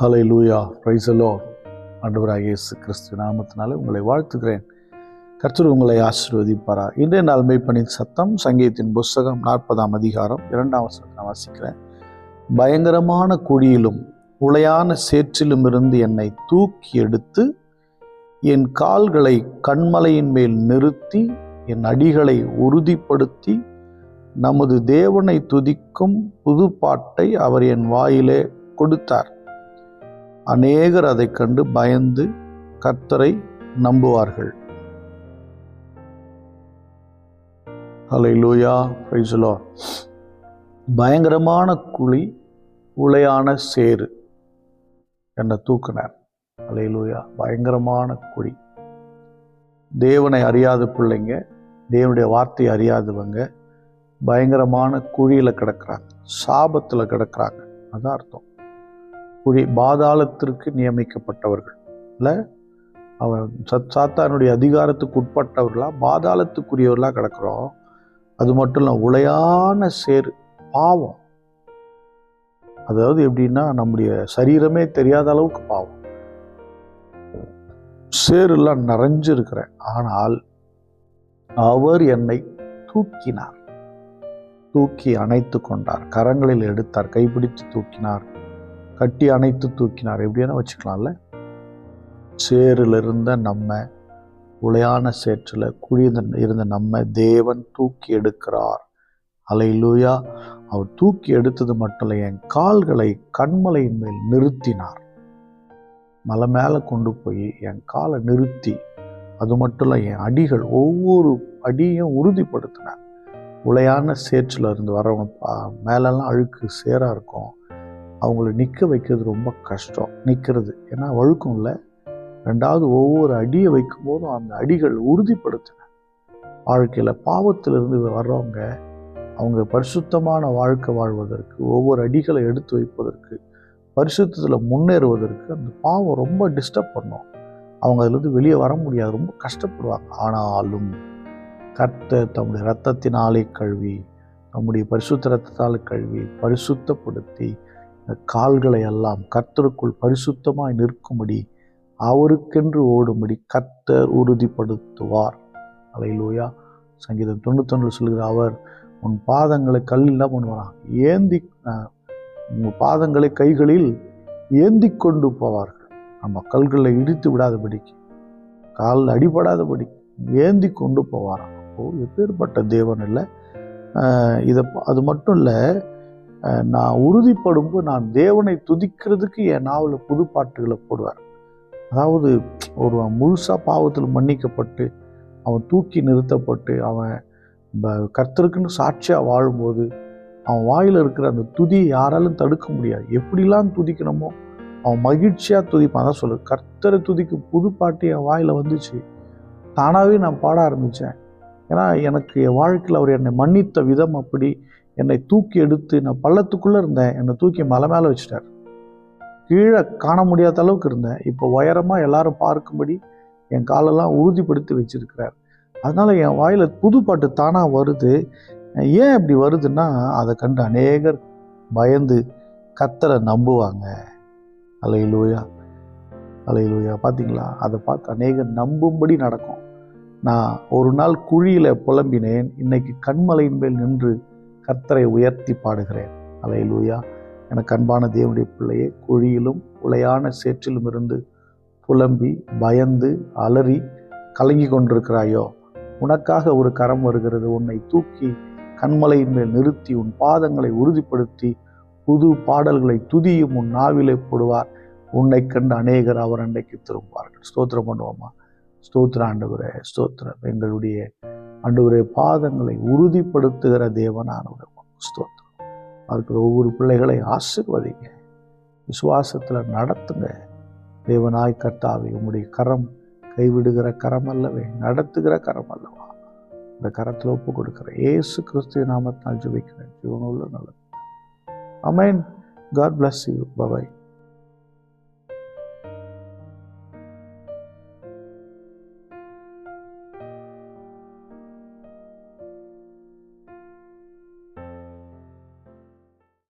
Hallelujah, praise the Lord. ஆண்டவராகிய இயேசு கிறிஸ்து நாமத்தினாலே உங்களை வாழ்த்துகிறேன். கர்த்தர் உங்களை ஆசீர்வதிப்பாரா. இன்றைய நாள் மெய்ப்பனின் சத்தம், சங்கீதத்தின் புஸ்தகம் 40ஆம் அதிகாரம் 2ஆம் வசனத்தை நான் வாசிக்கிறேன். பயங்கரமான குழியிலும் உளையான சேற்றிலும் இருந்து என்னை தூக்கி எடுத்து என் கால்களை கன்மலையின் மேல் நிறுத்தி என் அடிகளை உறுதிப்படுத்தி நமது தேவனை துதிக்கும் புது பாட்டை அவர் என் வாயிலே கொடுத்தார். அநேகர் அதை கண்டு பயந்து கர்த்தரை நம்புவார்கள். ஹல்லேலூயா, பிரைஸ் தி லார்ட். பயங்கரமான குழி, உளையான சேறு என்ன தூக்கினார். ஹல்லேலூயா, பயங்கரமான குழி. தேவனை அறியாத பிள்ளைங்க, தேவனுடைய வார்த்தையை அறியாதவங்க பயங்கரமான குழியில் கிடக்கிறாங்க, சாபத்தில் கிடக்கிறாங்க. அதான் அர்த்தம். குழி, பாதாளத்திற்கு நியமிக்கப்பட்டவர்கள் இல்லை, அவன் சாத்தானுடைய அதிகாரத்துக்கு உட்பட்டவர்களா, பாதாளத்துக்குரியவர்களாக கிடக்கிறோம். அது மட்டும் இல்லை, உளையான சேறு, பாவம். அதாவது எப்படின்னா, நம்முடைய சரீரமே தெரியாத அளவுக்கு பாவம், சேறுலாம் நிறைஞ்சு இருக்கிறேன். ஆனால் அவர் என்னை தூக்கினார், தூக்கி அணைத்து கொண்டார், கரங்களில் எடுத்தார், கைப்பிடித்து தூக்கினார், கட்டி அணைத்து தூக்கினார். எப்படியான வச்சுக்கலாம்ல. சேரில் இருந்த நம்ம, உளையான சேற்றில் இருந்த நம்ம தேவன் தூக்கி எடுக்கிறார். ஹல்லேலூயா. அவர் தூக்கி எடுத்தது மட்டும் இல்லை, என் கால்களை கன்மலையின் மேல் நிறுத்தினார். மலை மேலே கொண்டு போய் என் காலை நிறுத்தி, அது மட்டும் இல்லை, என் அடிகள் ஒவ்வொரு அடியும் உறுதிப்படுத்தினார். உளையான சேற்றில் இருந்து வரவங்க மேலெல்லாம் அழுக்கு சேராக இருக்கும், அவங்கள நிற்க வைக்கிறது ரொம்ப கஷ்டம். நிற்கிறது ஏன்னா வழுக்கும் இல்லை. ரெண்டாவது, ஒவ்வொரு அடியை வைக்கும் போதும் அந்த அடிகள் உறுதிப்படுத்தின. வாழ்க்கையில் பாவத்திலிருந்து வர்றவங்க அவங்க பரிசுத்தமான வாழ்க்கை வாழ்வதற்கு, ஒவ்வொரு அடிகளை எடுத்து வைப்பதற்கு, பரிசுத்தத்தில் முன்னேறுவதற்கு அந்த பாவம் ரொம்ப டிஸ்டர்ப் பண்ணும். அவங்க அதுலேருந்து வெளியே வர முடியாது, ரொம்ப கஷ்டப்படுவாங்க. ஆனாலும் கர்த்தர் தம்முடைய இரத்தத்தினாலே கழுவி, நம்முடைய பரிசுத்த இரத்தத்தால் கழுவி பரிசுத்தப்படுத்தி கால்களை எல்லாம் கர்த்தருக்குள் பரிசுத்தமாய் நிற்கும்படி, அவருக்கென்று ஓடும்படி கர்த்தர் உறுதிப்படுத்துவார். ஹல்லேலூயா. சங்கீதம் 91 சொல்கிற, அவர் உன் பாதங்களை கல்லில் என்ன பண்ணுவாராம், ஏந்தி, உன் பாதங்களை கைகளில் ஏந்தி கொண்டு போவார்கள். நம்ம கல்களை இடித்து விடாதபடிக்கு, காலில் அடிபடாதபடி ஏந்தி கொண்டு போவாராம். எப்பேற்பட்ட தேவன் இல்லை. அது மட்டும் இல்லை, நான் உறுதிப்படும்போது நான் தேவனை துதிக்கிறதுக்கு என் நாவில் புது பாட்டுகளை போடுவார். அதாவது ஒருவன் முழுசாக பாவத்தில் மன்னிக்கப்பட்டு அவன் தூக்கி நிறுத்தப்பட்டு அவன் கர்த்தருக்குன்னு சாட்சியாக வாழும்போது அவன் வாயில் இருக்கிற அந்த துதியை யாராலும் தடுக்க முடியாது. எப்படிலாம் துதிக்கணுமோ அவன் மகிழ்ச்சியாக துதிப்பான். அதான் சொல்லு, கர்த்தரை துதிக்கும் புது பாட்டு என் வாயில் வந்துச்சு. தானாகவே நான் பாட ஆரம்பித்தேன். ஏன்னா எனக்கு என் வாழ்க்கையில் அவர் என்னை மன்னித்த விதம் அப்படி. என்னை தூக்கி எடுத்து, நான் பள்ளத்துக்குள்ளே இருந்தேன், என்னை தூக்கி மலை மேலே வச்சுட்டார். கீழே காண முடியாத அளவுக்கு இருந்தேன், இப்போ உயரமாக எல்லாரும் பார்க்கும்படி என் காலெல்லாம் உறுதிப்படுத்தி வச்சிருக்கிறார். அதனால் என் வாயில் புது பாட்டு தானாக வருது. ஏன் இப்படி வருதுன்னா, அதை கண்டு அநேகர் பயந்து கர்த்தரை நம்புவாங்க. ஹல்லேலூயா, ஹல்லேலூயா. பார்த்தீங்களா, அதை பார்த்து அநேகர் நம்பும்படி நடக்கும். நான் ஒரு நாள் குழியில் புலம்பினேன், இன்னைக்கு கன்மலையின் மேல் நின்று கர்த்தரை உயர்த்தி பாடுகிறேன். ஹல்லேலூயா. எனக்கு அன்பான தேவனுடைய பிள்ளையே, குழியிலும் உளையான சேற்றிலும் இருந்து புலம்பி பயந்து அலறி கலங்கி கொண்டிருக்கிறாயோ, உனக்காக ஒரு கரம் வருகிறது. உன்னை தூக்கி கன்மலையின் மேல் நிறுத்தி உன் பாதங்களை உறுதிப்படுத்தி புது பாடல்களை துதியும் உன் நாவிலே போடுவார். உன்னை கண்டு அநேகர் அவர் அண்டைக்கு திரும்புவார்கள். ஸ்தோத்திரம் பண்ணுவோமா? ஸ்தோத்திர ஆண்டவரே, ஸ்தோத்திரம். எங்களுடைய ஆண்டவரே, பாதங்களை உறுதிப்படுத்துகிற தேவனானவர் ஸ்தோத்திரம். இருக்கிற ஒவ்வொரு பிள்ளைகளை ஆசீர்வதிங்க, விசுவாசத்தில் நடத்துங்க. தேவனாய் கர்த்தாவே, உம்முடைய கரம் கைவிடுகிற கரம் அல்லவே, நடத்துகிற கரம் அல்லவா. இந்த கரத்தில் ஒப்பு கொடுக்கிற இயேசு கிறிஸ்துவின் நாமத்தினால் ஜெபிக்கிறேன். ஜீவனுள்ள நல்லது. ஆமென். God bless you. Bye bye.